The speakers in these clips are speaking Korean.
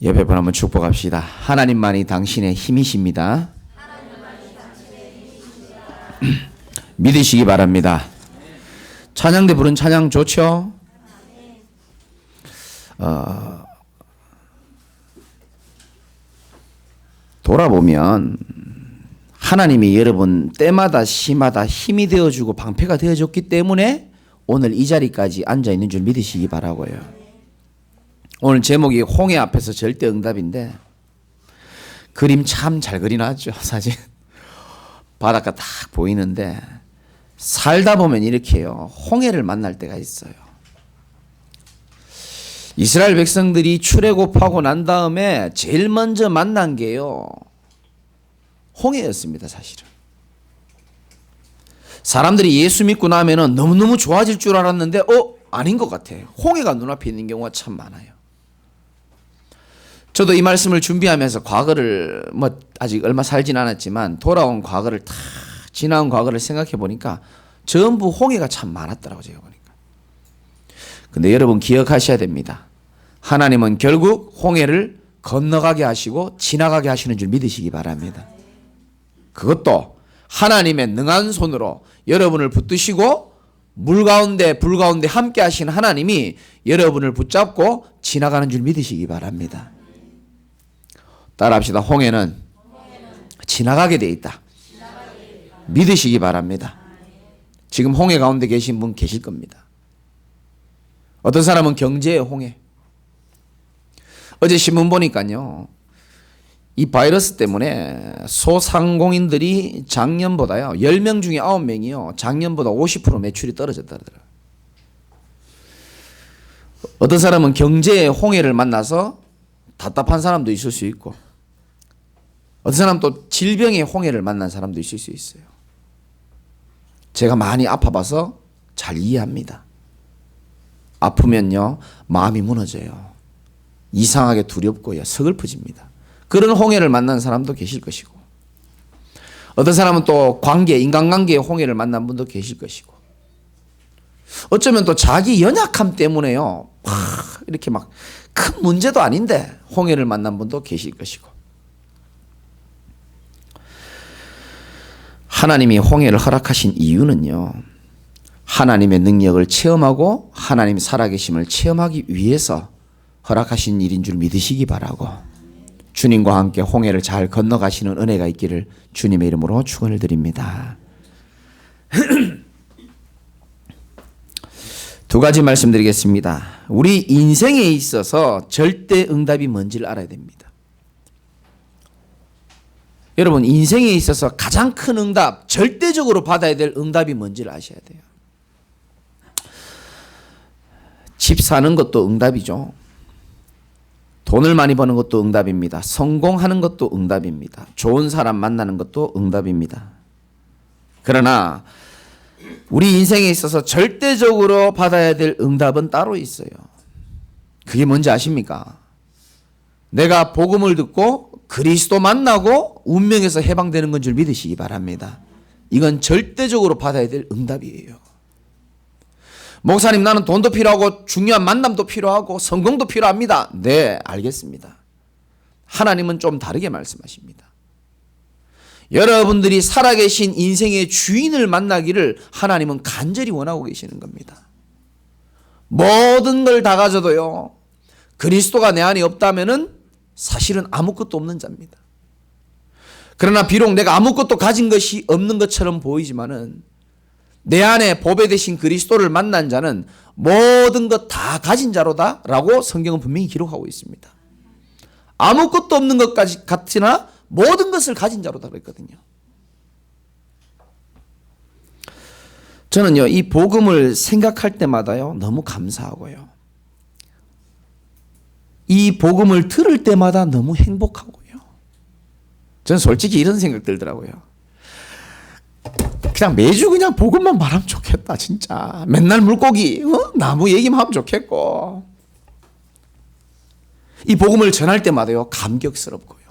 옆에 분 한번 축복합시다. 하나님만이 당신의 힘이십니다. 믿으시기 바랍니다. 찬양대 부른 찬양 좋죠? 돌아보면 하나님이 여러분 때마다 시마다 힘이 되어주고 방패가 되어줬기 때문에 오늘 이 자리까지 앉아있는 줄 믿으시기 바라고요. 오늘 제목이 홍해 앞에서 절대 응답인데 그림 참 잘 그리놨죠. 사진 바닷가 딱 보이는데 살다 보면 이렇게요. 홍해를 만날 때가 있어요. 이스라엘 백성들이 출애굽하고 난 다음에 제일 먼저 만난 게요, 홍해였습니다. 사실은 사람들이 예수 믿고 나면은 너무너무 좋아질 줄 알았는데 아닌 것 같아요. 홍해가 눈앞에 있는 경우가 참 많아요. 저도 이 말씀을 준비하면서 과거를 아직 얼마 살진 않았지만 돌아온 과거를 다 지나온 과거를 생각해 보니까 전부 홍해가 참 많았더라고요. 제가 보니까. 근데 여러분 기억하셔야 됩니다. 하나님은 결국 홍해를 건너가게 하시고 지나가게 하시는 줄 믿으시기 바랍니다. 그것도 하나님의 능한 손으로 여러분을 붙드시고 물 가운데 불 가운데 함께 하신 하나님이 여러분을 붙잡고 지나가는 줄 믿으시기 바랍니다. 따라합시다. 홍해는 지나가게 돼 있다. 믿으시기 바랍니다. 지금 홍해 가운데 계신 분 계실 겁니다. 어떤 사람은 경제의 홍해. 어제 신문 보니까요, 이 바이러스 때문에 소상공인들이 작년보다요 10명 중에 9명이요 작년보다 50% 매출이 떨어졌다 그러더라고요. 어떤 사람은 경제의 홍해를 만나서 답답한 사람도 있을 수 있고, 어떤 사람 또 질병의 홍해를 만난 사람도 있을 수 있어요. 제가 많이 아파봐서 잘 이해합니다. 아프면요 마음이 무너져요. 이상하게 두렵고요 서글퍼집니다. 그런 홍해를 만난 사람도 계실 것이고, 어떤 사람은 또 인간관계의 홍해를 만난 분도 계실 것이고, 어쩌면 또 자기 연약함 때문에요 이렇게 막 큰 문제도 아닌데 홍해를 만난 분도 계실 것이고, 하나님이 홍해를 허락하신 이유는요, 하나님의 능력을 체험하고 하나님 살아계심을 체험하기 위해서 허락하신 일인 줄 믿으시기 바라고, 주님과 함께 홍해를 잘 건너가시는 은혜가 있기를 주님의 이름으로 축원을 드립니다. 두 가지 말씀드리겠습니다. 우리 인생에 있어서 절대 응답이 뭔지를 알아야 됩니다. 여러분 인생에 있어서 가장 큰 응답, 절대적으로 받아야 될 응답이 뭔지를 아셔야 돼요. 집 사는 것도 응답이죠. 돈을 많이 버는 것도 응답입니다. 성공하는 것도 응답입니다. 좋은 사람 만나는 것도 응답입니다. 그러나 우리 인생에 있어서 절대적으로 받아야 될 응답은 따로 있어요. 그게 뭔지 아십니까? 내가 복음을 듣고 그리스도 만나고 운명에서 해방되는 건 줄 믿으시기 바랍니다. 이건 절대적으로 받아야 될 응답이에요. 목사님, 나는 돈도 필요하고 중요한 만남도 필요하고 성공도 필요합니다. 네, 알겠습니다. 하나님은 좀 다르게 말씀하십니다. 여러분들이 살아계신 인생의 주인을 만나기를 하나님은 간절히 원하고 계시는 겁니다. 모든 걸 다 가져도요, 그리스도가 내 안에 없다면은 사실은 아무것도 없는 자입니다. 그러나 비록 내가 아무것도 가진 것이 없는 것처럼 보이지만은 내 안에 보배 되신 그리스도를 만난 자는 모든 것 다 가진 자로다라고 성경은 분명히 기록하고 있습니다. 아무것도 없는 것까지 같으나 모든 것을 가진 자로다 그랬거든요. 저는요 이 복음을 생각할 때마다요 너무 감사하고요, 이 복음을 들을 때마다 너무 행복하고요. 저는 솔직히 이런 생각 들더라고요. 그냥 매주 그냥 복음만 말하면 좋겠다. 진짜 맨날 물고기 나무 얘기만 하면 좋겠고, 이 복음을 전할 때마다요 감격스럽고요.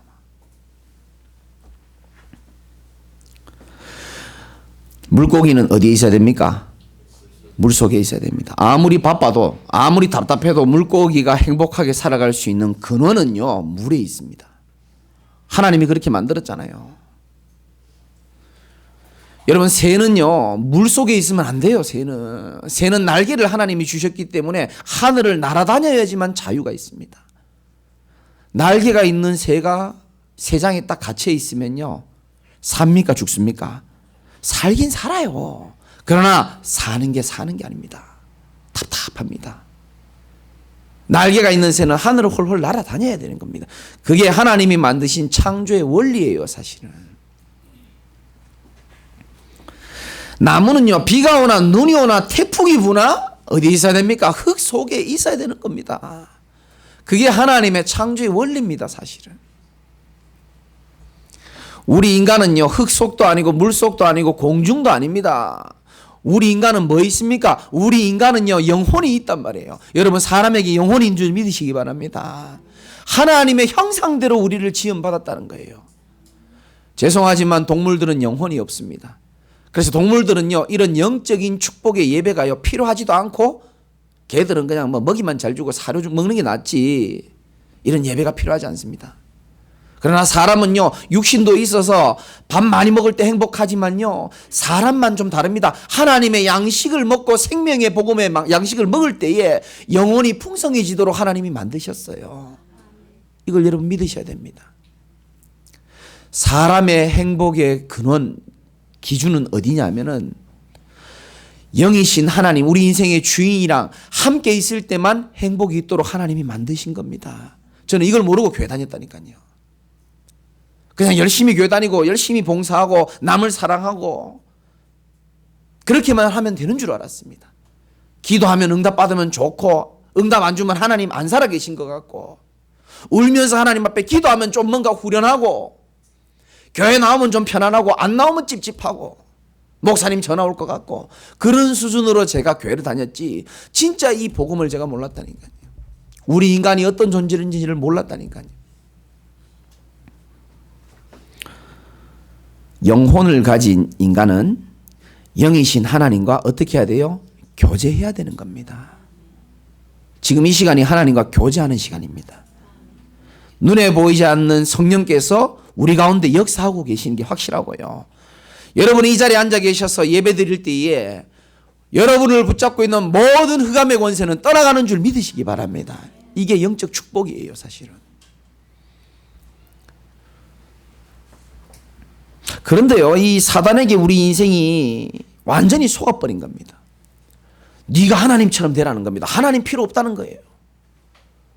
물고기는 어디에 있어야 됩니까? 물속에 있어야 됩니다. 아무리 바빠도 아무리 답답해도 물고기가 행복하게 살아갈 수 있는 근원은요, 물에 있습니다. 하나님이 그렇게 만들었잖아요. 여러분, 새는요, 물속에 있으면 안 돼요. 새는 날개를 하나님이 주셨기 때문에 하늘을 날아다녀야지만 자유가 있습니다. 날개가 있는 새가 새장에 딱 갇혀 있으면요, 삽니까 죽습니까? 살긴 살아요. 그러나 사는 게 아닙니다. 답답합니다. 날개가 있는 새는 하늘을 홀홀 날아다녀야 되는 겁니다. 그게 하나님이 만드신 창조의 원리예요, 사실은. 나무는요, 비가 오나 눈이 오나 태풍이 부나 어디에 있어야 됩니까? 흙 속에 있어야 되는 겁니다. 그게 하나님의 창조의 원리입니다, 사실은. 우리 인간은요, 흙 속도 아니고 물 속도 아니고 공중도 아닙니다. 우리 인간은 뭐 있습니까? 우리 인간은요, 영혼이 있단 말이에요. 여러분, 사람에게 영혼이 있는 줄 믿으시기 바랍니다. 하나님의 형상대로 우리를 지음받았다는 거예요. 죄송하지만 동물들은 영혼이 없습니다. 그래서 동물들은요, 이런 영적인 축복의 예배가요, 필요하지도 않고, 개들은 그냥 뭐 먹이만 잘 주고 사료 먹는 게 낫지, 이런 예배가 필요하지 않습니다. 그러나 사람은요, 육신도 있어서 밥 많이 먹을 때 행복하지만요, 사람만 좀 다릅니다. 하나님의 양식을 먹고 생명의 복음의 양식을 먹을 때에 영혼이 풍성해지도록 하나님이 만드셨어요. 이걸 여러분 믿으셔야 됩니다. 사람의 행복의 근원, 기준은 어디냐면은 영이신 하나님, 우리 인생의 주인이랑 함께 있을 때만 행복이 있도록 하나님이 만드신 겁니다. 저는 이걸 모르고 교회 다녔다니까요. 그냥 열심히 교회 다니고 열심히 봉사하고 남을 사랑하고 그렇게만 하면 되는 줄 알았습니다. 기도하면 응답 받으면 좋고 응답 안 주면 하나님 안 살아 계신 것 같고 울면서 하나님 앞에 기도하면 좀 뭔가 후련하고 교회 나오면 좀 편안하고 안 나오면 찝찝하고 목사님 전화 올 것 같고 그런 수준으로 제가 교회를 다녔지 진짜 이 복음을 제가 몰랐다니까요. 우리 인간이 어떤 존재인지를 몰랐다니까요. 영혼을 가진 인간은 영이신 하나님과 어떻게 해야 돼요? 교제해야 되는 겁니다. 지금 이 시간이 하나님과 교제하는 시간입니다. 눈에 보이지 않는 성령께서 우리 가운데 역사하고 계시는 게 확실하고요. 여러분이 이 자리에 앉아 계셔서 예배 드릴 때에 여러분을 붙잡고 있는 모든 흑암의 권세는 떠나가는 줄 믿으시기 바랍니다. 이게 영적 축복이에요, 사실은. 그런데요, 이 사단에게 우리 인생이 완전히 속아버린 겁니다. 네가 하나님처럼 되라는 겁니다. 하나님 필요 없다는 거예요.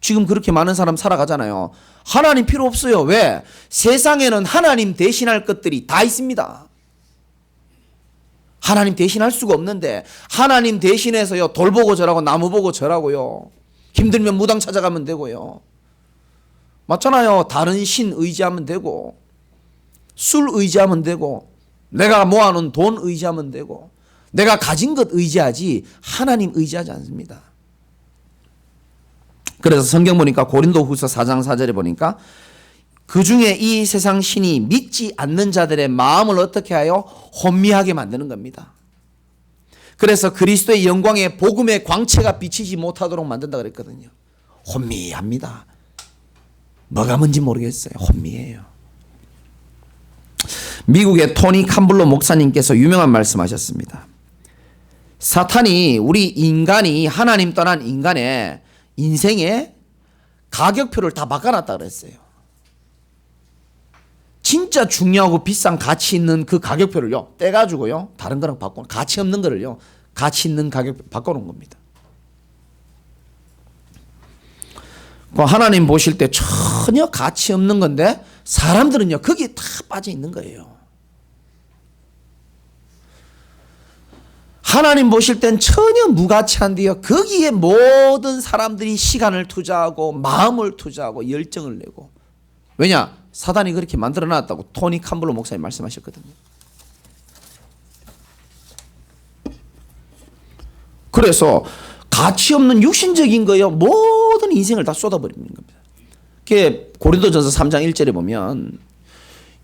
지금 그렇게 많은 사람 살아가잖아요. 하나님 필요 없어요. 왜? 세상에는 하나님 대신할 것들이 다 있습니다. 하나님 대신할 수가 없는데 하나님 대신해서요, 돌 보고 절하고 나무 보고 절하고요, 힘들면 무당 찾아가면 되고요, 맞잖아요. 다른 신 의지하면 되고 술 의지하면 되고 내가 모아놓은 돈 의지하면 되고 내가 가진 것 의지하지 하나님 의지하지 않습니다. 그래서 성경 보니까 고린도후서 4장 4절에 보니까 그중에 이 세상 신이 믿지 않는 자들의 마음을 어떻게 하여 혼미하게 만드는 겁니다. 그래서 그리스도의 영광의 복음의 광채가 비치지 못하도록 만든다 그랬거든요. 혼미합니다. 뭐가 뭔지 모르겠어요. 혼미해요. 미국의 토니 캄블로 목사님께서 유명한 말씀하셨습니다. 사탄이 우리 인간이 하나님 떠난 인간의 인생의 가격표를 다 바꿔놨다 그랬어요. 진짜 중요하고 비싼 가치 있는 그 가격표를요, 떼가지고요, 다른 거랑 바꿔, 가치 없는 거를요, 가치 있는 가격표 바꿔놓은 겁니다. 하나님 보실 때 전혀 가치 없는 건데 사람들은요, 거기에 다 빠져 있는 거예요. 하나님 보실 땐 전혀 무가치한데요, 거기에 모든 사람들이 시간을 투자하고 마음을 투자하고 열정을 내고. 왜냐? 사단이 그렇게 만들어놨다고 토니 캄블로 목사님 말씀하셨거든요. 그래서 가치 없는 육신적인 거요, 모든 인생을 다 쏟아버리는 겁니다. 그게 고린도전서 3장 1절에 보면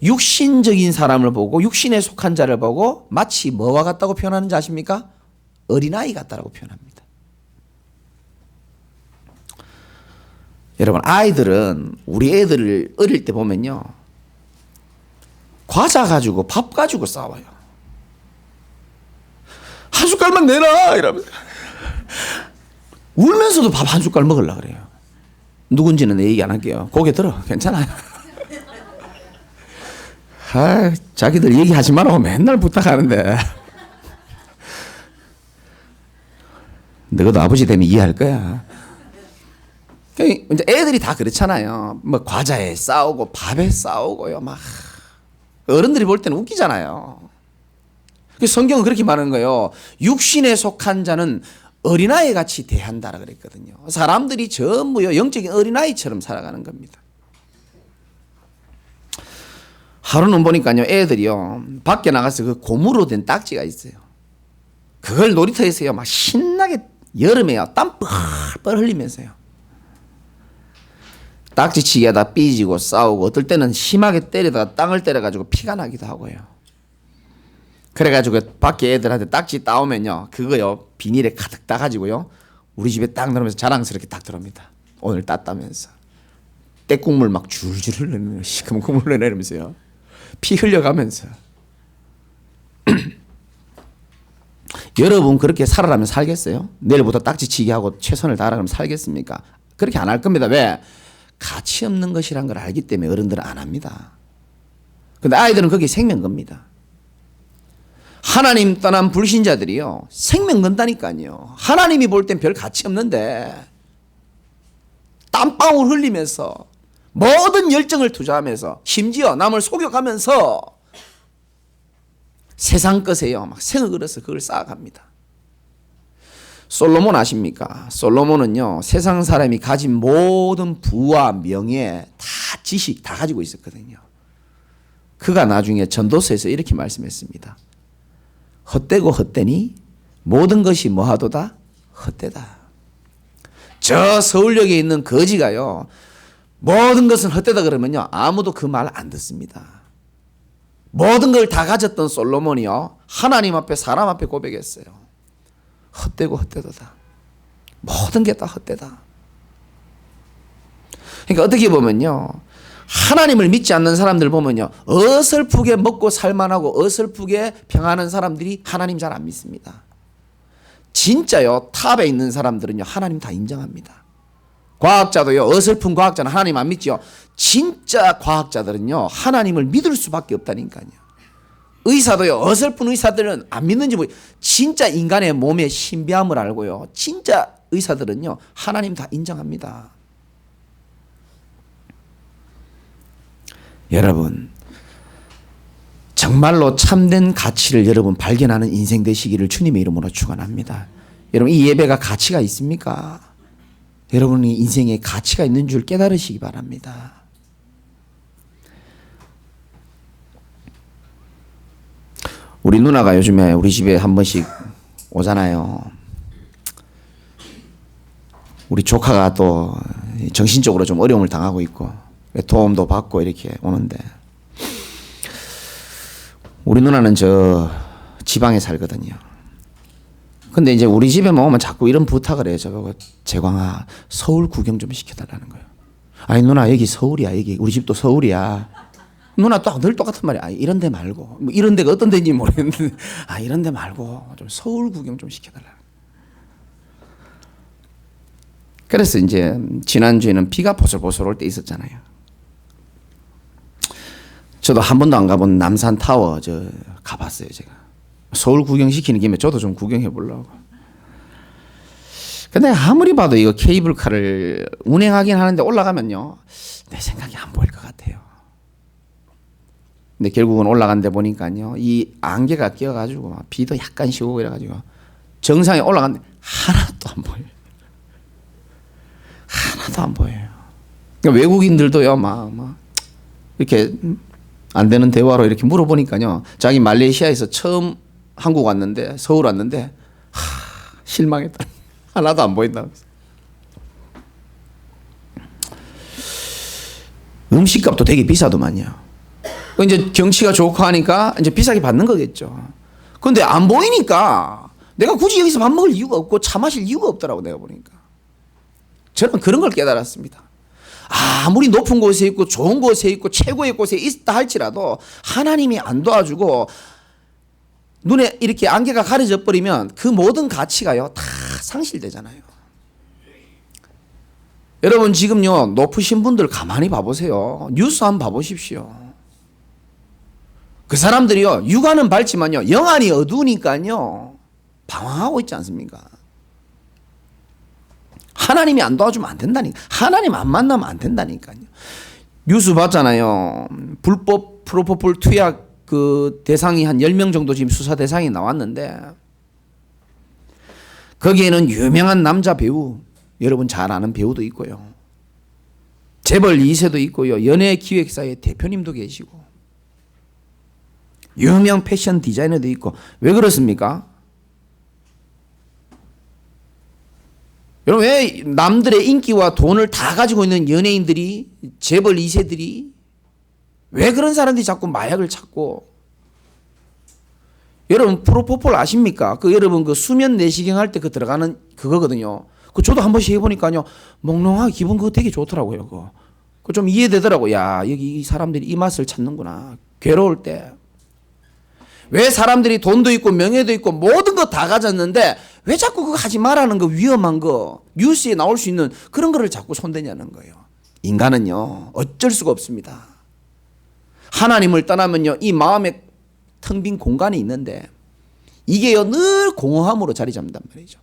육신적인 사람을 보고 육신에 속한 자를 보고 마치 뭐와 같다고 표현하는지 아십니까? 어린아이 같다라고 표현합니다. 여러분, 아이들은 우리 애들을 어릴 때 보면요, 과자 가지고 밥 가지고 싸워요. 한 숟갈만 내라 이러면서 울면서도 밥 한 숟갈 먹으려고 그래요. 누군지는 내 얘기 안 할게요. 고개 들어. 괜찮아요. 자기들 얘기하지 말라고 맨날 부탁하는데 너도 아버지 되면 이해할 거야. 이제 애들이 다 그렇잖아요. 뭐 과자에 싸우고 밥에 싸우고요. 막 어른들이 볼 때는 웃기잖아요. 성경은 그렇게 말하는 거예요. 육신에 속한 자는 어린아이 같이 대한다라 그랬거든요. 사람들이 전부요 영적인 어린아이처럼 살아가는 겁니다. 하루는 보니까요 애들이요 밖에 나가서 그 고무로 된 딱지가 있어요. 그걸 놀이터에서요 막 신나게 여름에요 땀 뻘뻘 흘리면서요 딱지치기하다 삐지고 싸우고 어떨 때는 심하게 때리다가 땅을 때려가지고 피가 나기도 하고요. 그래가지고 밖에 애들한테 딱지 따오면요 그거요 비닐에 가득 따가지고요 우리 집에 딱 넣으면서 자랑스럽게 딱 들어옵니다. 오늘 땄다면서 떼국물 막 줄줄 흘러내면서 시커먼 국물 흘러내면서요 피 흘려가면서 여러분 그렇게 살아라면 살겠어요? 내일부터 딱지치기 하고 최선을 다하라면 살겠습니까? 그렇게 안 할 겁니다. 왜? 가치 없는 것이란 걸 알기 때문에 어른들은 안 합니다. 근데 아이들은 그게 생명 겁니다. 하나님 떠난 불신자들이요 생명 건다니까요. 하나님이 볼 땐 별 가치 없는데 땀방울 흘리면서 모든 열정을 투자하면서 심지어 남을 속여가면서 세상 것에요 막 생을 걸어서 그걸 쌓아갑니다. 솔로몬 아십니까? 솔로몬은요 세상 사람이 가진 모든 부와 명예 다 지식 다 가지고 있었거든요. 그가 나중에 전도서에서 이렇게 말씀했습니다. 헛되고 헛되니 모든 것이 뭐하도다? 헛되다. 저 서울역에 있는 거지가요 모든 것은 헛되다 그러면요 아무도 그 말 안 듣습니다. 모든 걸 다 가졌던 솔로몬이요 하나님 앞에 사람 앞에 고백했어요. 헛되고 헛되도다. 모든 게 다 헛되다. 그러니까 어떻게 보면요 하나님을 믿지 않는 사람들 보면요 어설프게 먹고 살만하고 어설프게 평하는 사람들이 하나님 잘 안 믿습니다. 진짜요 탑에 있는 사람들은요 하나님 다 인정합니다. 과학자도요 어설픈 과학자는 하나님 안 믿죠. 진짜 과학자들은요 하나님을 믿을 수밖에 없다니까요. 의사도요 어설픈 의사들은 안 믿는지 모르겠어요. 진짜 인간의 몸의 신비함을 알고요 진짜 의사들은요 하나님 다 인정합니다. 여러분 정말로 참된 가치를 여러분 발견하는 인생 되시기를 주님의 이름으로 축원합니다. 여러분 이 예배가 가치가 있습니까? 여러분이 인생에 가치가 있는 줄 깨달으시기 바랍니다. 우리 누나가 요즘에 우리 집에 한 번씩 오잖아요. 우리 조카가 또 정신적으로 좀 어려움을 당하고 있고 도움도 받고 이렇게 오는데 우리 누나는 저 지방에 살거든요. 근데 이제 우리 집에 오면 자꾸 이런 부탁을 해요. 저거 재광아 서울 구경 좀 시켜달라는 거예요. 아니 누나 여기 서울이야. 여기 우리 집도 서울이야. 누나 또 늘 똑같은 말이야. 아, 이런 데 말고 뭐 이런 데가 어떤 데인지 모르겠는데 아 이런 데 말고 좀 서울 구경 좀 시켜달라. 그래서 이제 지난주에는 비가 보슬보슬 올 때 있었잖아요. 저도 한 번도 안 가본 남산 타워 저 가봤어요. 제가 서울 구경시키는 김에 저도 좀 구경해 보려고. 근데 아무리 봐도 이거 케이블카를 운행하긴 하는데 올라가면요 내 생각이 안 보일 것 같아요. 근데 결국은 올라간 데 보니까요 이 안개가 끼어가지고 비도 약간 쉬고 이래가지고 정상에 올라갔는데 하나도 안 보여요. 하나도 안 보여요. 그러니까 외국인들도요 막 이렇게 안 되는 대화로 이렇게 물어보니까요 자기 말레이시아에서 처음 한국 왔는데 서울 왔는데 실망했다. 하나도 안 보인다. 음식값도 되게 비싸더만요. 이제 경치가 좋고 하니까 이제 비싸게 받는 거겠죠. 그런데 안 보이니까 내가 굳이 여기서 밥 먹을 이유가 없고 차 마실 이유가 없더라고 내가 보니까. 저는 그런 걸 깨달았습니다. 아무리 높은 곳에 있고 좋은 곳에 있고 최고의 곳에 있다 할지라도 하나님이 안 도와주고 눈에 이렇게 안개가 가려져 버리면 그 모든 가치가요 다 상실되잖아요. 여러분 지금요 높으신 분들 가만히 봐보세요. 뉴스 한번 봐보십시오. 그 사람들이요 육안은 밝지만요 영안이 어두우니까요 방황하고 있지 않습니까? 하나님이 안 도와주면 안 된다니까. 하나님 안 만나면 안 된다니까요. 뉴스 봤잖아요. 불법 프로포폴 투약 그 대상이 한 10명 정도 지금 수사 대상이 나왔는데 거기에는 유명한 남자 배우, 여러분 잘 아는 배우도 있고요. 재벌 2세도 있고요. 연예기획사의 대표님도 계시고 유명 패션 디자이너도 있고. 왜 그렇습니까? 여러분 왜 남들의 인기와 돈을 다 가지고 있는 연예인들이 재벌 2세들이 왜 그런 사람들이 자꾸 마약을 찾고. 여러분 프로포폴 아십니까? 그 여러분 그 수면 내시경 할 때 그 들어가는 그거거든요. 그 저도 한 번씩 해보니까요 몽롱하게 기분 그거 되게 좋더라고요. 그거 좀 이해되더라고. 야 여기 이 사람들이 이 맛을 찾는구나. 괴로울 때. 왜 사람들이 돈도 있고 명예도 있고 모든 거 다 가졌는데 왜 자꾸 그거 하지 말라는 거 위험한 거 뉴스에 나올 수 있는 그런 거를 자꾸 손대냐는 거예요. 인간은요 어쩔 수가 없습니다. 하나님을 떠나면요 이 마음에 텅 빈 공간이 있는데 이게요 늘 공허함으로 자리 잡는단 말이죠.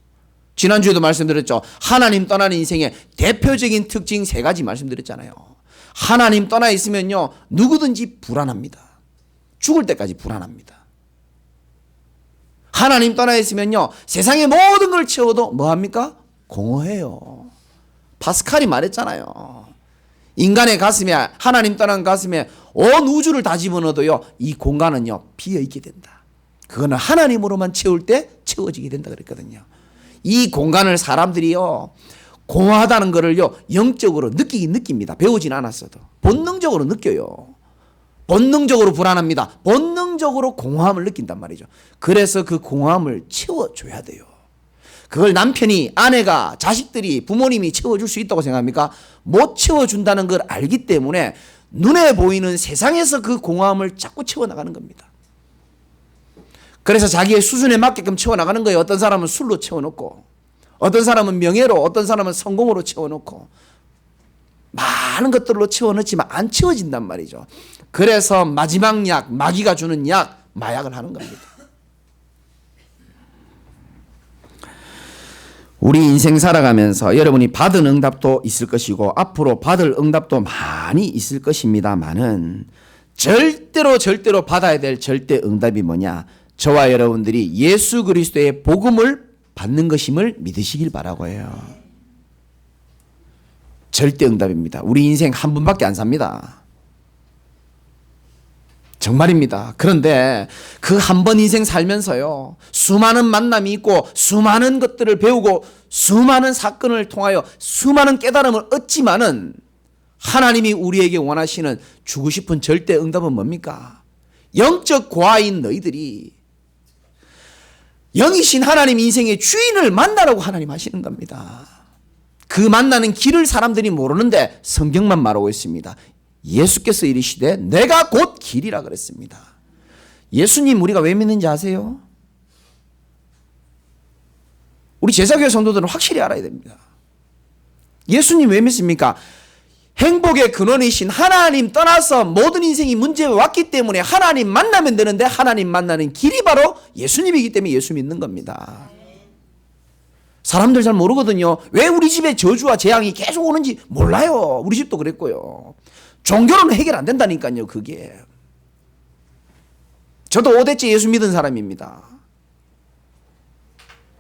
지난주에도 말씀드렸죠. 하나님 떠나는 인생의 대표적인 특징 3가지 말씀드렸잖아요. 하나님 떠나 있으면요 누구든지 불안합니다. 죽을 때까지 불안합니다. 하나님 떠나 있으면요 세상의 모든 걸 채워도 뭐합니까? 공허해요. 파스칼이 말했잖아요. 인간의 가슴에 하나님 떠난 가슴에 온 우주를 다 집어넣어도요 이 공간은요 비어있게 된다. 그거는 하나님으로만 채울 때 채워지게 된다 그랬거든요. 이 공간을 사람들이요 공허하다는 거를요 영적으로 느끼긴 느낍니다. 배우진 않았어도 본능적으로 느껴요. 본능적으로 불안합니다. 본능적으로 공허함을 느낀단 말이죠. 그래서 그 공허함을 채워줘야 돼요. 그걸 남편이, 아내가, 자식들이, 부모님이 채워줄 수 있다고 생각합니까? 못 채워준다는 걸 알기 때문에 눈에 보이는 세상에서 그 공허함을 자꾸 채워나가는 겁니다. 그래서 자기의 수준에 맞게끔 채워나가는 거예요. 어떤 사람은 술로 채워놓고, 어떤 사람은 명예로, 어떤 사람은 성공으로 채워놓고, 많은 것들로 채워넣지만 안 채워진단 말이죠. 그래서 마지막 약, 마귀가 주는 약, 마약을 하는 겁니다. 우리 인생 살아가면서 여러분이 받은 응답도 있을 것이고 앞으로 받을 응답도 많이 있을 것입니다만은 절대로 받아야 될 절대 응답이 뭐냐? 저와 여러분들이 예수 그리스도의 복음을 받는 것임을 믿으시길 바라고 해요. 절대 응답입니다. 우리 인생 한 번밖에 안 삽니다. 정말입니다. 그런데 그 한 번 인생 살면서요 수많은 만남이 있고 수많은 것들을 배우고 수많은 사건을 통하여 수많은 깨달음을 얻지만은 하나님이 우리에게 원하시는 주고 싶은 절대 응답은 뭡니까? 영적 고아인 너희들이 영이신 하나님 인생의 주인을 만나라고 하나님 하시는 겁니다. 그 만나는 길을 사람들이 모르는데 성경만 말하고 있습니다. 예수께서 이르시되 내가 곧 길이라 그랬습니다. 예수님 우리가 왜 믿는지 아세요? 우리 제사교회 성도들은 확실히 알아야 됩니다. 예수님 왜 믿습니까? 행복의 근원이신 하나님 떠나서 모든 인생이 문제가 왔기 때문에 하나님 만나면 되는데 하나님 만나는 길이 바로 예수님이기 때문에 예수 믿는 겁니다. 사람들 잘 모르거든요. 왜 우리 집에 저주와 재앙이 계속 오는지 몰라요. 우리 집도 그랬고요. 종교로는 해결 안 된다니까요. 그게. 저도 5대째 예수 믿은 사람입니다.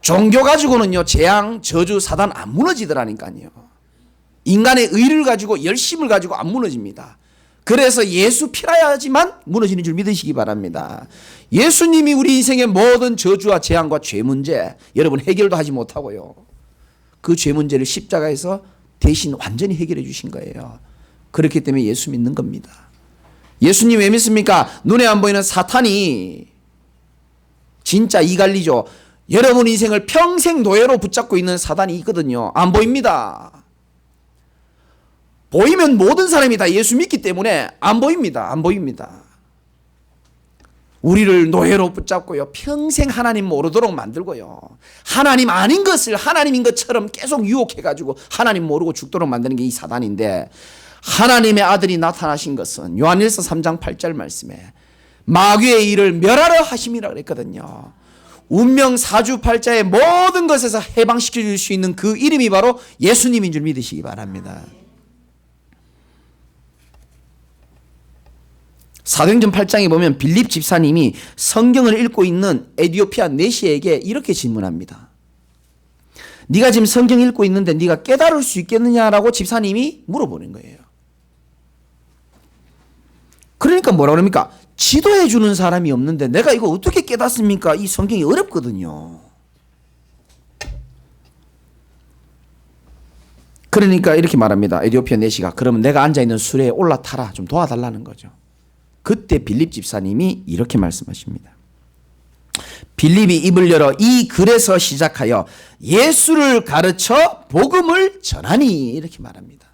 종교 가지고는요 재앙, 저주, 사단 안 무너지더라니까요. 인간의 의를 가지고 열심을 가지고 안 무너집니다. 그래서 예수 필요하지만 무너지는 줄 믿으시기 바랍니다. 예수님이 우리 인생의 모든 저주와 재앙과 죄 문제 여러분 해결도 하지 못하고요. 그 죄 문제를 십자가에서 대신 완전히 해결해 주신 거예요. 그렇기 때문에 예수 믿는 겁니다. 예수님 왜 믿습니까? 눈에 안 보이는 사탄이 진짜 이갈리죠. 여러분 인생을 평생 노예로 붙잡고 있는 사단이 있거든요. 안 보입니다. 보이면 모든 사람이 다 예수 믿기 때문에 안 보입니다. 안 보입니다. 우리를 노예로 붙잡고요. 평생 하나님 모르도록 만들고요. 하나님 아닌 것을 하나님인 것처럼 계속 유혹해가지고 하나님 모르고 죽도록 만드는 게 이 사단인데, 하나님의 아들이 나타나신 것은 요한일서 3장 8절 말씀에 마귀의 일을 멸하러 하심이라 그랬거든요. 운명 사주팔자의 모든 것에서 해방시켜 줄 수 있는 그 이름이 바로 예수님인 줄 믿으시기 바랍니다. 사도행전 8장에 보면 빌립 집사님이 성경을 읽고 있는 에디오피아 내시에게 이렇게 질문합니다. 네가 지금 성경 읽고 있는데 네가 깨달을 수 있겠느냐라고 집사님이 물어보는 거예요. 그러니까 뭐라 그럽니까? 지도해 주는 사람이 없는데 내가 이거 어떻게 깨닫습니까? 이 성경이 어렵거든요. 그러니까 이렇게 말합니다. 에디오피아 내시가 그러면 내가 앉아있는 수레에 올라타라, 좀 도와달라는 거죠. 그때 빌립 집사님이 이렇게 말씀하십니다. 빌립이 입을 열어 이 글에서 시작하여 예수를 가르쳐 복음을 전하니, 이렇게 말합니다.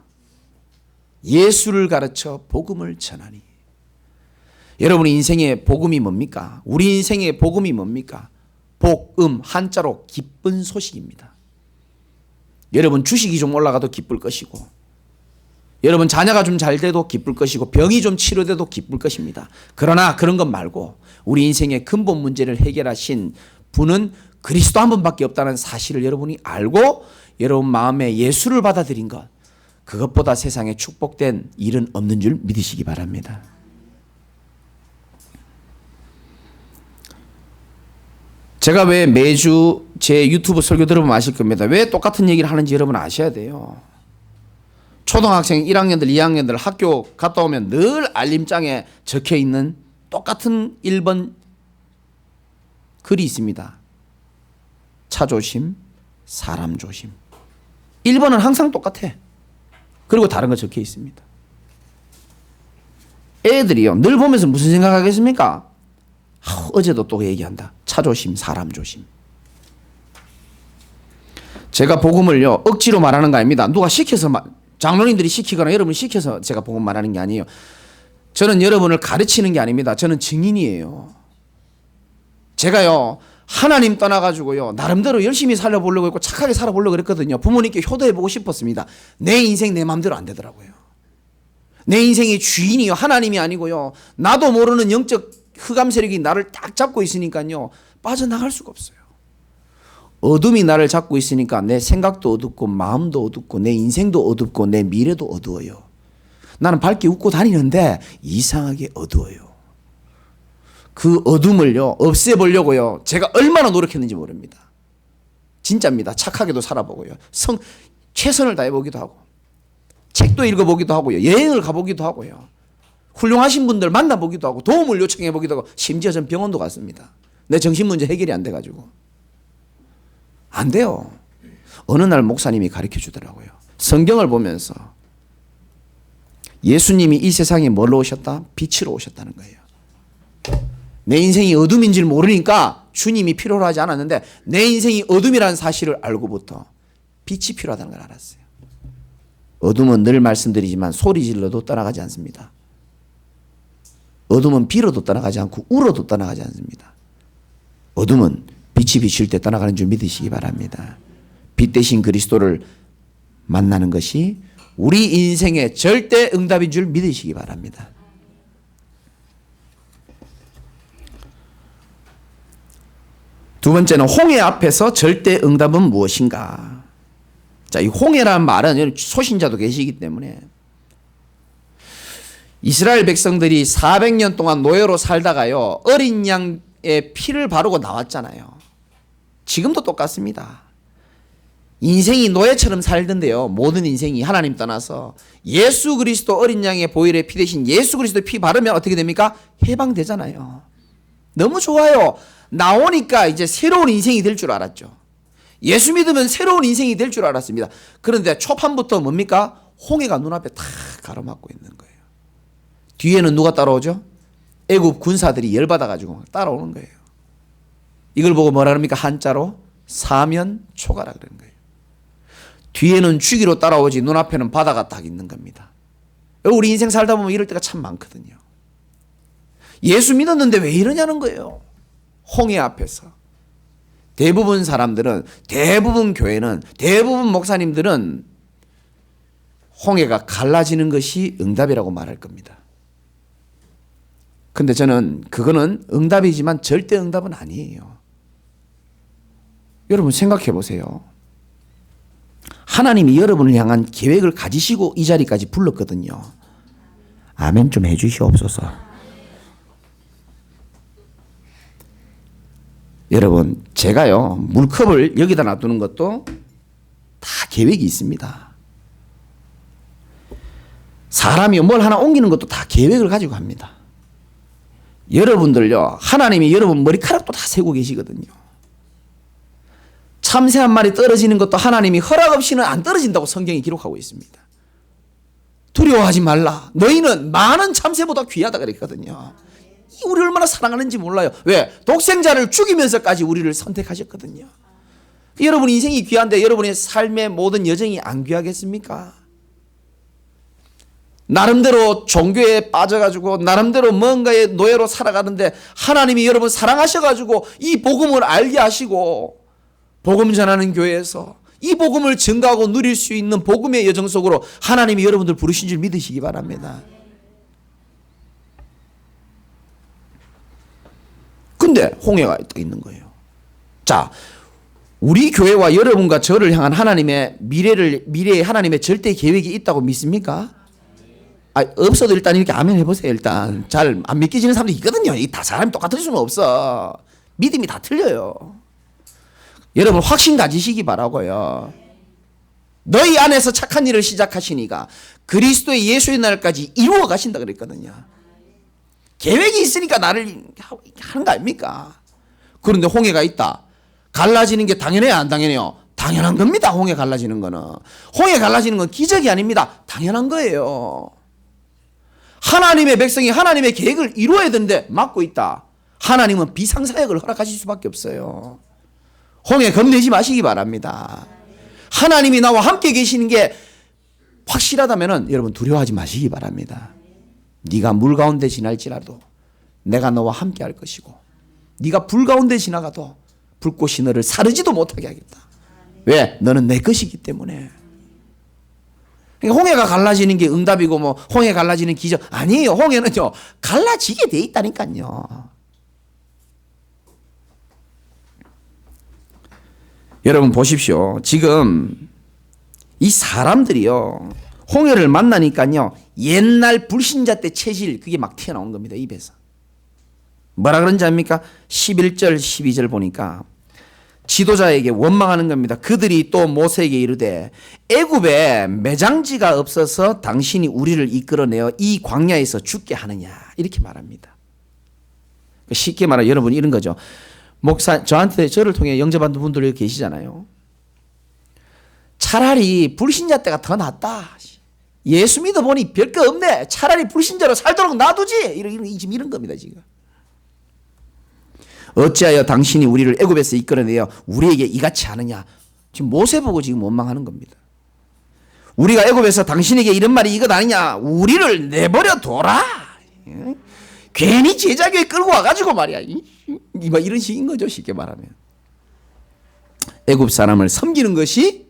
예수를 가르쳐 복음을 전하니. 여러분 인생의 복음이 뭡니까? 우리 인생의 복음이 뭡니까? 복음, 한자로 기쁜 소식입니다. 여러분 주식이 좀 올라가도 기쁠 것이고, 여러분 자녀가 좀 잘 돼도 기쁠 것이고, 병이 좀 치료돼도 기쁠 것입니다. 그러나 그런 것 말고 우리 인생의 근본 문제를 해결하신 분은 그리스도 한 분밖에 없다는 사실을 여러분이 알고 여러분 마음에 예수를 받아들인 것, 그것보다 세상에 축복된 일은 없는 줄 믿으시기 바랍니다. 제가 왜 매주 제 유튜브 설교 들어보면 아실 겁니다. 왜 똑같은 얘기를 하는지 여러분 아셔야 돼요. 초등학생 1학년들 2학년들 학교 갔다 오면 늘 알림장에 적혀있는 똑같은 1번 글이 있습니다. 차 조심, 사람 조심. 1번은 항상 똑같아. 그리고 다른 거 적혀 있습니다. 애들이요, 늘 보면서 무슨 생각하겠습니까? 어제도 또 얘기한다. 차 조심, 사람 조심. 제가 복음을요 억지로 말하는 거 아닙니다. 누가 시켜서 장로님들이 시키거나 여러분이 시켜서 제가 복음 말하는 게 아니에요. 저는 여러분을 가르치는 게 아닙니다. 저는 증인이에요. 제가요 하나님 떠나가지고요 나름대로 열심히 살아보려고 했고 착하게 살아보려고 그랬거든요. 부모님께 효도해보고 싶었습니다. 내 인생 내 마음대로 안 되더라고요. 내 인생의 주인이요 하나님이 아니고요, 나도 모르는 영적 흑암 세력이 나를 딱 잡고 있으니까요 빠져나갈 수가 없어요. 어둠이 나를 잡고 있으니까 내 생각도 어둡고 마음도 어둡고 내 인생도 어둡고 내 미래도 어두워요. 나는 밝게 웃고 다니는데 이상하게 어두워요. 그 어둠을요 없애보려고요 제가 얼마나 노력했는지 모릅니다. 진짜입니다. 착하게도 살아보고요, 최선을 다해보기도 하고, 책도 읽어보기도 하고요, 여행을 가보기도 하고요, 훌륭하신 분들 만나보기도 하고, 도움을 요청해보기도 하고, 심지어 전 병원도 갔습니다. 내 정신문제 해결이 안 돼가지고. 안 돼요. 어느 날 목사님이 가르쳐 주더라고요. 성경을 보면서 예수님이 이 세상에 뭘로 오셨다? 빛으로 오셨다는 거예요. 내 인생이 어둠인 줄 모르니까 주님이 필요로 하지 않았는데 내 인생이 어둠이라는 사실을 알고부터 빛이 필요하다는 걸 알았어요. 어둠은 늘 말씀드리지만 소리 질러도 떠나가지 않습니다. 어둠은 빌어도 떠나가지 않고 울어도 떠나가지 않습니다. 어둠은 빛이 비칠 때 떠나가는 줄 믿으시기 바랍니다. 빛 대신 그리스도를 만나는 것이 우리 인생의 절대 응답인 줄 믿으시기 바랍니다. 두 번째는 홍해 앞에서 절대 응답은 무엇인가? 자, 이 홍해라는 말은 소신자도 계시기 때문에 이스라엘 백성들이 400년 동안 노예로 살다가요 어린 양의 피를 바르고 나왔잖아요. 지금도 똑같습니다. 인생이 노예처럼 살던데요, 모든 인생이 하나님 떠나서 예수 그리스도 어린 양의 보혈의 피 대신 예수 그리스도 피 바르면 어떻게 됩니까? 해방되잖아요. 너무 좋아요. 나오니까 이제 새로운 인생이 될 줄 알았죠. 예수 믿으면 새로운 인생이 될 줄 알았습니다. 그런데 초판부터 뭡니까? 홍해가 눈앞에 탁 가로막고 있는 거예요. 뒤에는 누가 따라오죠? 애굽 군사들이 열받아가지고 따라오는 거예요. 이걸 보고 뭐라 그럽니까? 한자로 사면초가라 그러는 거예요. 뒤에는 주기로 따라오지 눈앞에는 바다가 딱 있는 겁니다. 우리 인생 살다 보면 이럴 때가 참 많거든요. 예수 믿었는데 왜 이러냐는 거예요. 홍해 앞에서. 대부분 사람들은, 대부분 교회는, 대부분 목사님들은 홍해가 갈라지는 것이 응답이라고 말할 겁니다. 근데 저는 그거는 응답이지만 절대 응답은 아니에요. 여러분 생각해 보세요. 하나님이 여러분을 향한 계획을 가지시고 이 자리까지 불렀거든요. 아멘 좀 해주시옵소서. 여러분 제가요 물컵을 여기다 놔두는 것도 다 계획이 있습니다. 사람이 뭘 하나 옮기는 것도 다 계획을 가지고 합니다. 여러분들요 하나님이 여러분 머리카락도 다 세고 계시거든요. 참새 한 마리 떨어지는 것도 하나님이 허락 없이는 안 떨어진다고 성경이 기록하고 있습니다. 두려워하지 말라. 너희는 많은 참새보다 귀하다 그랬거든요. 우리 얼마나 사랑하는지 몰라요. 왜? 독생자를 죽이면서까지 우리를 선택하셨거든요. 여러분 인생이 귀한데 여러분의 삶의 모든 여정이 안 귀하겠습니까? 나름대로 종교에 빠져가지고 나름대로 뭔가의 노예로 살아가는데 하나님이 여러분 사랑하셔가지고 이 복음을 알게 하시고 복음 전하는 교회에서 이 복음을 증거하고 누릴 수 있는 복음의 여정 속으로 하나님이 여러분들 부르신 줄 믿으시기 바랍니다. 근데 홍해가 있는 거예요. 자, 우리 교회와 여러분과 저를 향한 하나님의 미래에 하나님의 절대 계획이 있다고 믿습니까? 없어도 일단 이렇게 아멘 해보세요. 일단 잘 안 믿기지는 사람도 있거든요. 이 다 사람이 똑같을 수는 없어. 믿음이 다 틀려요. 여러분 확신 가지시기 바라고요. 너희 안에서 착한 일을 시작하시니까 그리스도의 예수의 날까지 이루어 가신다 그랬거든요. 계획이 있으니까 나를 하는 거 아닙니까? 그런데 홍해가 있다. 갈라지는 게 당연해요, 안 당연해요? 당연한 겁니다. 홍해 갈라지는 거는. 홍해 갈라지는 건 기적이 아닙니다. 당연한 거예요. 하나님의 백성이 하나님의 계획을 이루어야 되는데 막고 있다. 하나님은 비상사역을 허락하실 수밖에 없어요. 홍해 겁내지 마시기 바랍니다. 하나님이 나와 함께 계시는 게 확실하다면 여러분 두려워하지 마시기 바랍니다. 네가 물 가운데 지날지라도 내가 너와 함께 할 것이고 네가 불 가운데 지나가도 불꽃이 너를 사르지도 못하게 하겠다. 왜? 너는 내 것이기 때문에. 그러니까 홍해가 갈라지는 게 응답이고 뭐 홍해 갈라지는 기적 아니에요. 홍해는요 갈라지게 돼 있다니까요. 여러분 보십시오. 지금 이 사람들이요 홍해를 만나니까요 옛날 불신자 때 체질 그게 막 튀어나온 겁니다. 입에서. 뭐라 그런지 압니까? 11절 12절 보니까 지도자에게 원망하는 겁니다. 그들이 또 모세에게 이르되 애굽에 매장지가 없어서 당신이 우리를 이끌어내어 이 광야에서 죽게 하느냐 이렇게 말합니다. 쉽게 말하면 여러분 이런 거죠. 목사 저한테 저를 통해 영접받는 분들이 계시잖아요. 차라리 불신자 때가 더 낫다. 예수 믿어보니 별거 없네. 차라리 불신자로 살도록 놔두지. 이런 겁니다 지금. 어찌하여 당신이 우리를 애굽에서 이끌어내어 우리에게 이같이 하느냐. 지금 모세 보고 지금 원망하는 겁니다. 우리가 애굽에서 당신에게 이런 말이 이것 아니냐. 우리를 내버려 둬라. 괜히 제자교에 끌고 와가지고 말이야. 이런 식인 거죠 쉽게 말하면. 애굽 사람을 섬기는 것이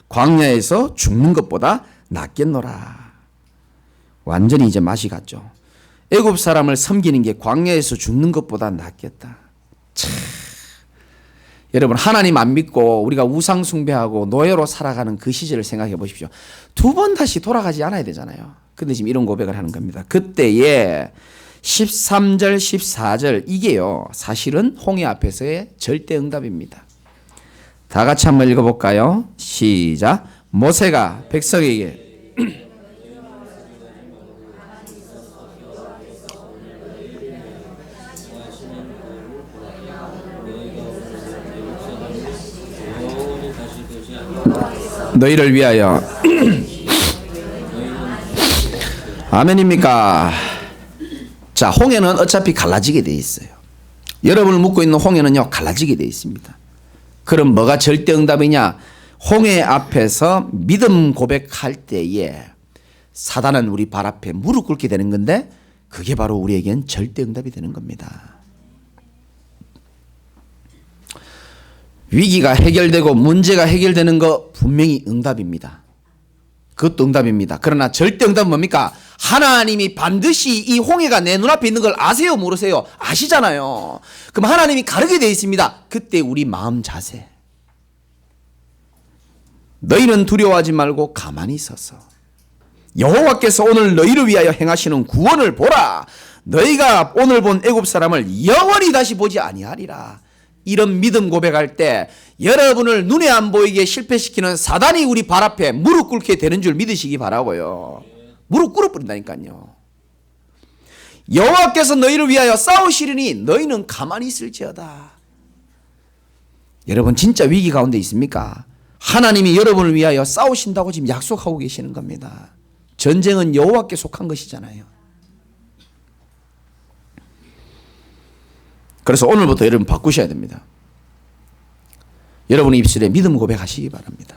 광야에서 죽는 것보다 낫겠노라. 완전히 이제 맛이 갔죠. 애굽 사람을 섬기는 게 광야에서 죽는 것보다 낫겠다. 참. 여러분 하나님 안 믿고 우리가 우상 숭배하고 노예로 살아가는 그 시절을 생각해 보십시오. 두 번 다시 돌아가지 않아야 되잖아요. 근데 지금 이런 고백을 하는 겁니다. 그때에 13절 14절 이게요 사실은 홍해 앞에서의 절대 응답입니다. 다 같이 한번 읽어볼까요? 시작. 모세가 백성에게 너희를 위하여 아멘입니까? 자, 홍해는 어차피 갈라지게 돼 있어요. 여러분을 묻고 있는 홍해는요 갈라지게 되어 있습니다. 그럼 뭐가 절대응답이냐? 홍해 앞에서 믿음 고백할 때에 사단은 우리 발 앞에 무릎 꿇게 되는 건데 그게 바로 우리에겐 절대응답이 되는 겁니다. 위기가 해결되고 문제가 해결되는 거 분명히 응답입니다. 그것도 응답입니다. 그러나 절대응답은 뭡니까? 하나님이 반드시 이 홍해가 내 눈앞에 있는 걸 아세요? 모르세요? 아시잖아요. 그럼 하나님이 가르게 되어 있습니다. 그때 우리 마음 자세. 너희는 두려워하지 말고 가만히 있어서 여호와께서 오늘 너희를 위하여 행하시는 구원을 보라. 너희가 오늘 본 애굽 사람을 영원히 다시 보지 아니하리라. 이런 믿음 고백할 때 여러분을 눈에 안 보이게 실패시키는 사단이 우리 발 앞에 무릎 꿇게 되는 줄 믿으시기 바라고요. 무릎 꿇어버린다니까요. 여호와께서 너희를 위하여 싸우시리니 너희는 가만히 있을지어다. 여러분 진짜 위기 가운데 있습니까? 하나님이 여러분을 위하여 싸우신다고 지금 약속하고 계시는 겁니다. 전쟁은 여호와께 속한 것이잖아요. 그래서 오늘부터 여러분 바꾸셔야 됩니다. 여러분의 입술에 믿음 고백하시기 바랍니다.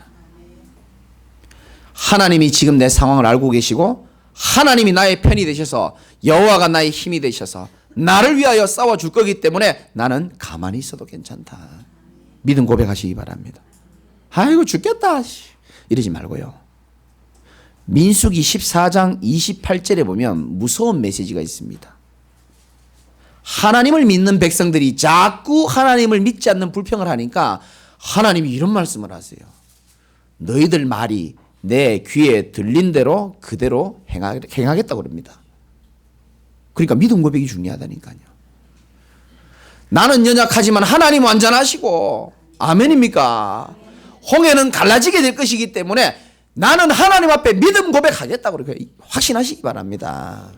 하나님이 지금 내 상황을 알고 계시고 하나님이 나의 편이 되셔서 여호와가 나의 힘이 되셔서 나를 위하여 싸워줄 거기 때문에 나는 가만히 있어도 괜찮다. 믿음 고백하시기 바랍니다. 아이고 죽겠다 이러지 말고요. 민수기 14장 28절에 보면 무서운 메시지가 있습니다. 하나님을 믿는 백성들이 자꾸 하나님을 믿지 않는 불평을 하니까 하나님이 이런 말씀을 하세요. 너희들 말이 내 귀에 들린 대로 그대로 행하겠다고 그럽니다. 그러니까 믿음 고백이 중요하다니까요. 나는 연약하지만 하나님 완전하시고 아멘입니까? 홍해는 갈라지게 될 것이기 때문에 나는 하나님 앞에 믿음 고백하겠다고 그렇게 확신하시기 바랍니다.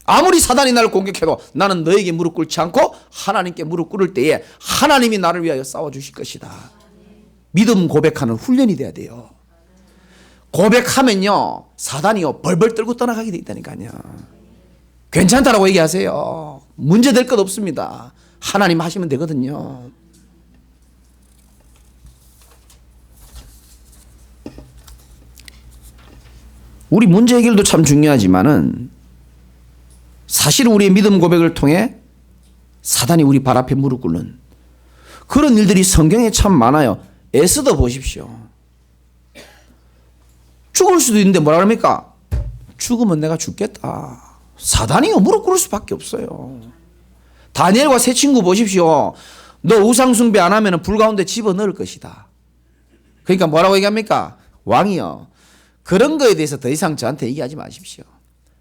아무리 사단이 나를 공격해도 나는 너에게 무릎 꿇지 않고 하나님께 무릎 꿇을 때에 하나님이 나를 위하여 싸워주실 것이다. 믿음 고백하는 훈련이 돼야 돼요. 고백하면요 사단이요 벌벌 떨고 떠나가게 돼 있다니까요. 괜찮다라고 얘기하세요. 문제될 것 없습니다. 하나님 하시면 되거든요. 우리 문제 해결도 참 중요하지만은 사실 우리의 믿음 고백을 통해 사단이 우리 발 앞에 무릎 꿇는 그런 일들이 성경에 참 많아요. 에스더 보십시오. 죽을 수도 있는데 뭐라 그럽니까? 죽으면 내가 죽겠다. 사단이요 무릎 꿇을 수밖에 없어요. 다니엘과 세 친구 보십시오. 너 우상 숭배 안 하면 불 가운데 집어넣을 것이다. 그러니까 뭐라고 얘기합니까? 왕이요 그런 거에 대해서 더 이상 저한테 얘기하지 마십시오.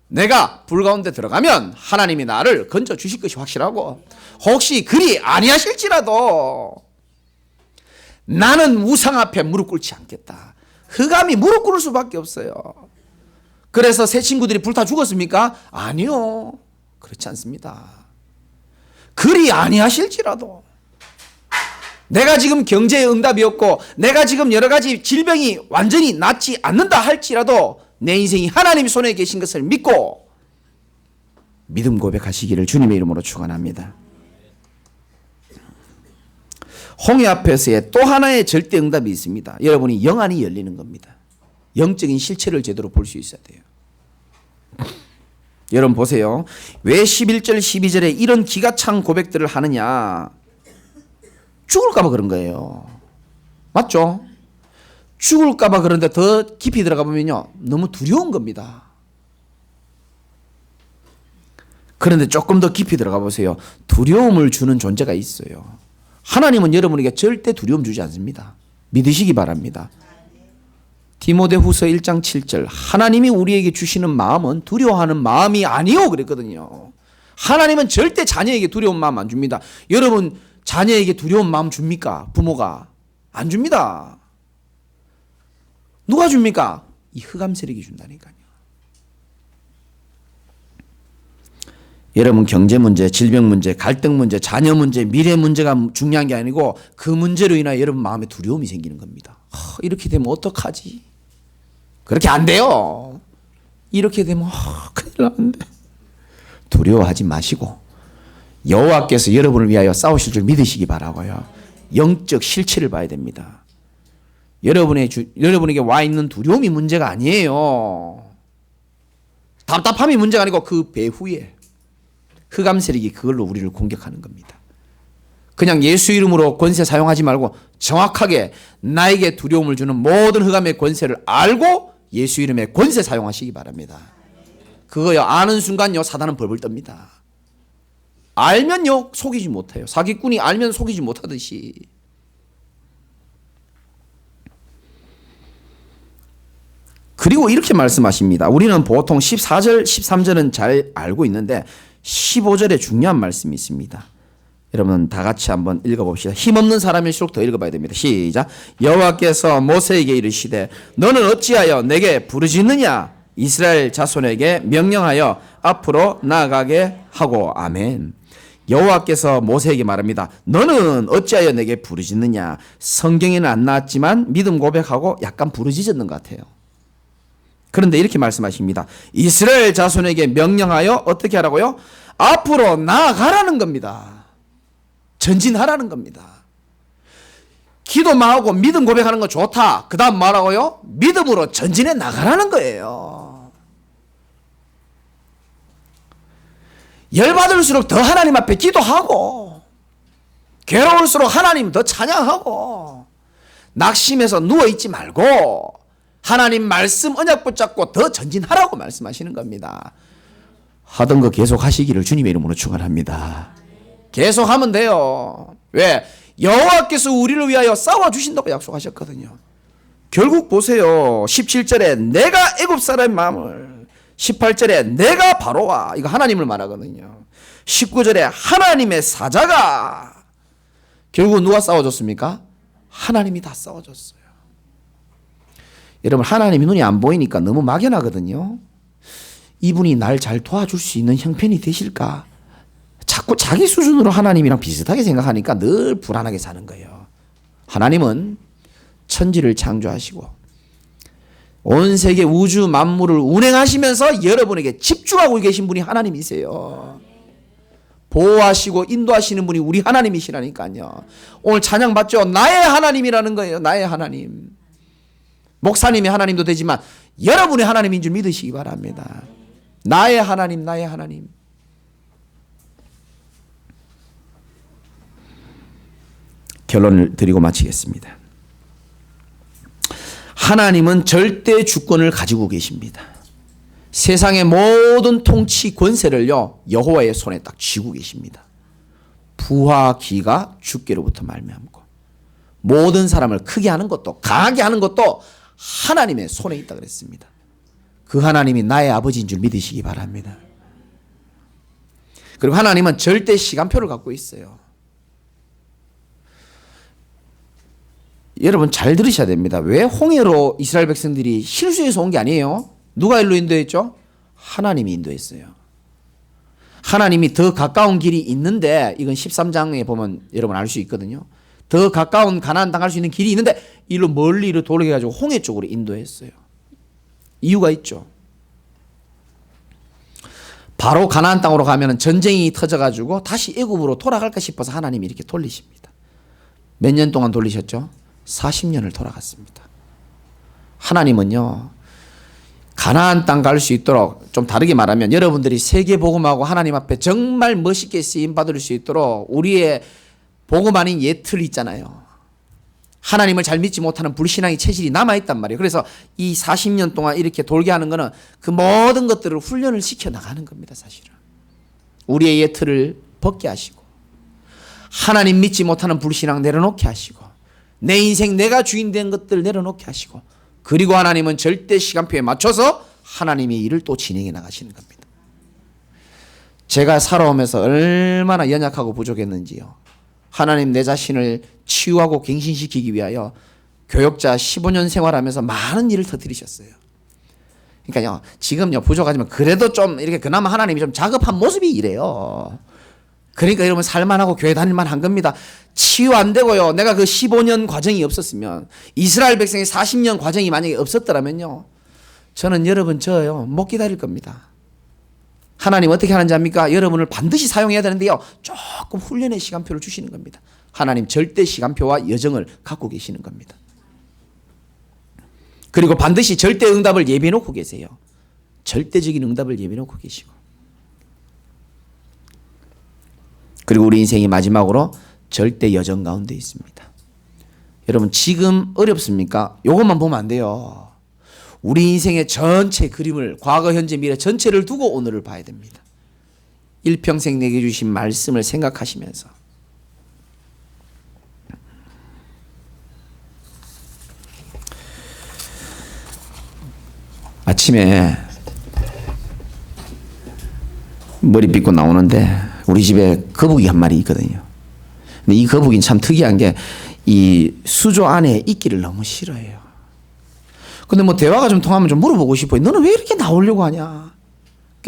내가 불 가운데 들어가면 하나님이 나를 건져 주실 것이 확실하고 혹시 그리 아니하실지라도 나는 우상 앞에 무릎 꿇지 않겠다. 흑암이 무릎 꿇을 수밖에 없어요. 그래서 세 친구들이 불타 죽었습니까? 아니요. 그렇지 않습니다. 그리 아니하실지라도 내가 지금 경제의 응답이 없고 내가 지금 여러 가지 질병이 완전히 낫지 않는다 할지라도 내 인생이 하나님 손에 계신 것을 믿고 믿음 고백하시기를 주님의 이름으로 축원합니다. 홍해 앞에서의 또 하나의 절대 응답이 있습니다. 여러분이 영안이 열리는 겁니다. 영적인 실체를 제대로 볼 수 있어야 돼요. 여러분 보세요. 왜 11절 12절에 이런 기가 찬 고백들을 하느냐. 죽을까 봐 그런 거예요. 맞죠? 죽을까 봐 그런데 더 깊이 들어가 보면요 너무 두려운 겁니다. 그런데 조금 더 깊이 들어가 보세요. 두려움을 주는 존재가 있어요. 하나님은 여러분에게 절대 두려움 주지 않습니다. 믿으시기 바랍니다. 디모데후서 1장 7절 하나님이 우리에게 주시는 마음은 두려워하는 마음이 아니요 그랬거든요. 하나님은 절대 자녀에게 두려운 마음 안 줍니다. 여러분 자녀에게 두려운 마음 줍니까? 부모가 안 줍니다. 누가 줍니까? 이 흑암 세력이 준다니까요. 여러분 경제 문제, 질병 문제, 갈등 문제, 자녀 문제, 미래 문제가 중요한 게 아니고 그 문제로 인하여 여러분 마음에 두려움이 생기는 겁니다. 이렇게 되면 어떡하지? 그렇게 안 돼요. 이렇게 되면 큰일 나는데. 두려워하지 마시고 여호와께서 여러분을 위하여 싸우실 줄 믿으시기 바라고요. 영적 실체를 봐야 됩니다. 여러분에게 와 있는 두려움이 문제가 아니에요. 답답함이 문제가 아니고 그 배후에 흑암 세력이 그걸로 우리를 공격하는 겁니다. 그냥 예수 이름으로 권세 사용하지 말고 정확하게 나에게 두려움을 주는 모든 흑암의 권세를 알고 예수 이름의 권세 사용하시기 바랍니다. 그거요, 아는 순간요 사단은 벌벌 떱니다. 알면요 속이지 못해요. 사기꾼이 알면 속이지 못하듯이. 그리고 이렇게 말씀하십니다. 우리는 보통 14절 13절은 잘 알고 있는데 15절에 중요한 말씀이 있습니다. 여러분 다 같이 한번 읽어봅시다. 힘없는 사람일수록 더 읽어봐야 됩니다. 시작. 여호와께서 모세에게 이르시되 너는 어찌하여 내게 부르짖느냐. 이스라엘 자손에게 명령하여 앞으로 나아가게 하고. 아멘. 여호와께서 모세에게 말합니다. 너는 어찌하여 내게 부르짖느냐. 성경에는 안 나왔지만 믿음 고백하고 약간 부르짖었는 것 같아요. 그런데 이렇게 말씀하십니다. 이스라엘 자손에게 명령하여 어떻게 하라고요? 앞으로 나아가라는 겁니다. 전진하라는 겁니다. 기도만 하고 믿음 고백하는 거 좋다. 그 다음 뭐라고요? 믿음으로 전진해 나가라는 거예요. 열받을수록 더 하나님 앞에 기도하고, 괴로울수록 하나님 더 찬양하고, 낙심해서 누워있지 말고 하나님 말씀 언약 붙잡고 더 전진하라고 말씀하시는 겁니다. 하던 거 계속 하시기를 주님의 이름으로 축원합니다. 계속 하면 돼요. 왜? 여호와께서 우리를 위하여 싸워주신다고 약속하셨거든요. 결국 보세요. 17절에 내가 애굽 사람의 마음을, 18절에 내가 바로와, 이거 하나님을 말하거든요. 19절에 하나님의 사자가, 결국 누가 싸워줬습니까? 하나님이 다 싸워줬어요. 여러분 하나님이 눈이 안 보이니까 너무 막연하거든요. 이분이 날 잘 도와줄 수 있는 형편이 되실까? 자꾸 자기 수준으로 하나님이랑 비슷하게 생각하니까 늘 불안하게 사는 거예요. 하나님은 천지를 창조하시고 온 세계 우주 만물을 운행하시면서 여러분에게 집중하고 계신 분이 하나님이세요. 보호하시고 인도하시는 분이 우리 하나님이시라니까요. 오늘 찬양 받죠? 나의 하나님이라는 거예요. 나의 하나님. 목사님의 하나님도 되지만 여러분의 하나님인 줄 믿으시기 바랍니다. 나의 하나님, 나의 하나님. 결론을 드리고 마치겠습니다. 하나님은 절대 주권을 가지고 계십니다. 세상의 모든 통치 권세를요 여호와의 손에 딱 쥐고 계십니다. 부와 기가 주께로부터 말미암고 모든 사람을 크게 하는 것도 강하게 하는 것도 하나님의 손에 있다 그랬습니다. 그 하나님이 나의 아버지인 줄 믿으시기 바랍니다. 그리고 하나님은 절대 시간표를 갖고 있어요. 여러분 잘 들으셔야 됩니다. 왜 홍해로 이스라엘 백성들이 실수해서 온 게 아니에요. 누가 일로 인도했죠? 하나님이 인도했어요. 하나님이 더 가까운 길이 있는데, 이건 13장에 보면 여러분 알 수 있거든요. 더 가까운 가나안 땅 갈 수 있는 길이 있는데 이로 멀리 이로 돌게 가지고 홍해 쪽으로 인도했어요. 이유가 있죠. 바로 가나안 땅으로 가면 전쟁이 터져가지고 다시 애굽으로 돌아갈까 싶어서 하나님이 이렇게 돌리십니다. 몇 년 동안 돌리셨죠? 40년을 돌아갔습니다. 하나님은요 가나안 땅 갈 수 있도록, 좀 다르게 말하면 여러분들이 세계 복음하고 하나님 앞에 정말 멋있게 쓰임 받을 수 있도록 우리의 복음 아닌 옛틀 있잖아요. 하나님을 잘 믿지 못하는 불신앙의 체질이 남아있단 말이에요. 그래서 이 40년 동안 이렇게 돌게 하는 거는 그 모든 것들을 훈련을 시켜 나가는 겁니다. 사실은 우리의 옛틀을 벗게 하시고 하나님 믿지 못하는 불신앙 내려놓게 하시고 내 인생 내가 주인 된 것들 내려놓게 하시고, 그리고 하나님은 절대 시간표에 맞춰서 하나님의 일을 또 진행해 나가시는 겁니다. 제가 살아오면서 얼마나 연약하고 부족했는지요. 하나님 내 자신을 치유하고 갱신시키기 위하여 교역자 15년 생활하면서 많은 일을 터뜨리셨어요. 그러니까요 지금요 부족하지만 그래도 좀 이렇게 그나마 하나님이 좀 자급한 모습이 이래요. 그러니까 여러분 살만하고 교회 다닐만 한 겁니다. 치유 안 되고요 내가 그 15년 과정이 없었으면, 이스라엘 백성의 40년 과정이 만약에 없었더라면요 저는 여러분 저요 못 기다릴 겁니다. 하나님 어떻게 하는지 압니까? 여러분을 반드시 사용해야 되는데요, 조금 훈련의 시간표를 주시는 겁니다. 하나님 절대 시간표와 여정을 갖고 계시는 겁니다. 그리고 반드시 절대 응답을 예비해 놓고 계세요. 절대적인 응답을 예비해 놓고 계시고. 그리고 우리 인생이 마지막으로 절대 여정 가운데 있습니다. 여러분 지금 어렵습니까? 요것만 보면 안 돼요. 우리 인생의 전체 그림을, 과거, 현재, 미래 전체를 두고 오늘을 봐야 됩니다. 일평생 내게 주신 말씀을 생각하시면서. 아침에 머리 빗고 나오는데 우리 집에 거북이 한 마리 있거든요. 근데 이 거북이는 참 특이한 게 이 수조 안에 있기를 너무 싫어해요. 근데 뭐 대화가 좀 통하면 좀 물어보고 싶어요. 너는 왜 이렇게 나오려고 하냐?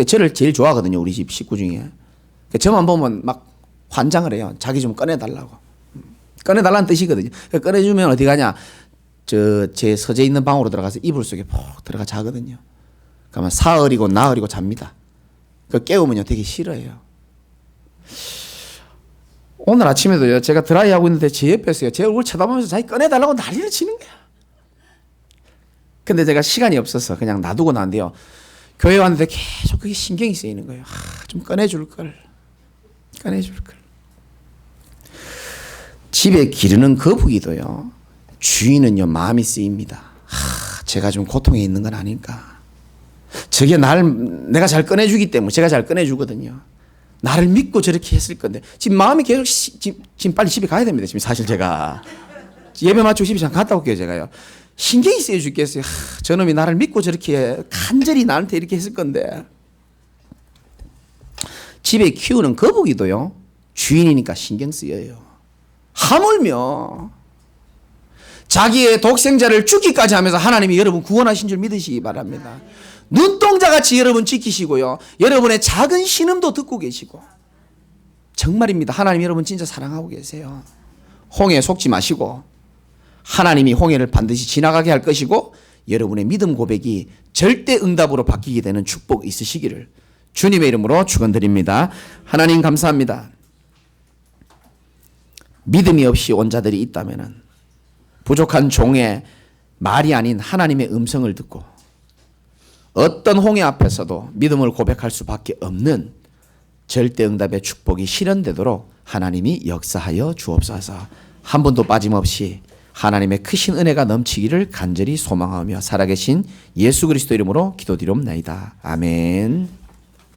저를 제일 좋아하거든요, 우리 집 식구 중에. 저만 보면 막 환장을 해요. 자기 좀 꺼내달라고. 꺼내달라는 뜻이거든요. 꺼내주면 어디 가냐? 제 서재 있는 방으로 들어가서 이불 속에 푹 들어가 자거든요. 그러면 사흘이고 나흘이고 잡니다. 깨우면요 되게 싫어해요. 오늘 아침에도요, 제가 드라이하고 있는데 제 옆에서요, 제 얼굴 쳐다보면서 자기 꺼내달라고 난리를 치는 거야. 근데 제가 시간이 없어서 그냥 놔두고 난데요, 교회 왔는데 계속 그게 신경이 쓰이는 거예요. 좀 꺼내줄 걸. 집에 기르는 거북이도요, 주인은요 마음이 쓰입니다. 제가 좀 고통에 있는 건 아닐까. 저게 내가 잘 꺼내주기 때문에, 제가 잘 꺼내주거든요. 나를 믿고 저렇게 했을 건데 지금 마음이 계속 지금 빨리 집에 가야 됩니다. 지금 사실 제가 예배 마치고 집에 잠깐 갔다 올게요. 제가요 신경이 쓰여 죽겠어요. 저놈이 나를 믿고 저렇게 간절히 나한테 이렇게 했을 건데. 집에 키우는 거북이도요 주인이니까 신경 쓰여요. 하물며 자기의 독생자를 죽기까지 하면서 하나님이 여러분 구원하신 줄 믿으시기 바랍니다. 눈동자같이 여러분 지키시고요, 여러분의 작은 신음도 듣고 계시고. 정말입니다. 하나님 여러분 진짜 사랑하고 계세요. 홍해에 속지 마시고 하나님이 홍해를 반드시 지나가게 할 것이고 여러분의 믿음 고백이 절대 응답으로 바뀌게 되는 축복 있으시기를 주님의 이름으로 축원드립니다. 하나님 감사합니다. 믿음이 없이 온 자들이 있다면 부족한 종의 말이 아닌 하나님의 음성을 듣고 어떤 홍해 앞에서도 믿음을 고백할 수밖에 없는 절대응답의 축복이 실현되도록 하나님이 역사하여 주옵소서. 한 번도 빠짐없이 하나님의 크신 은혜가 넘치기를 간절히 소망하며 살아계신 예수 그리스도 이름으로 기도드리옵나이다. 아멘.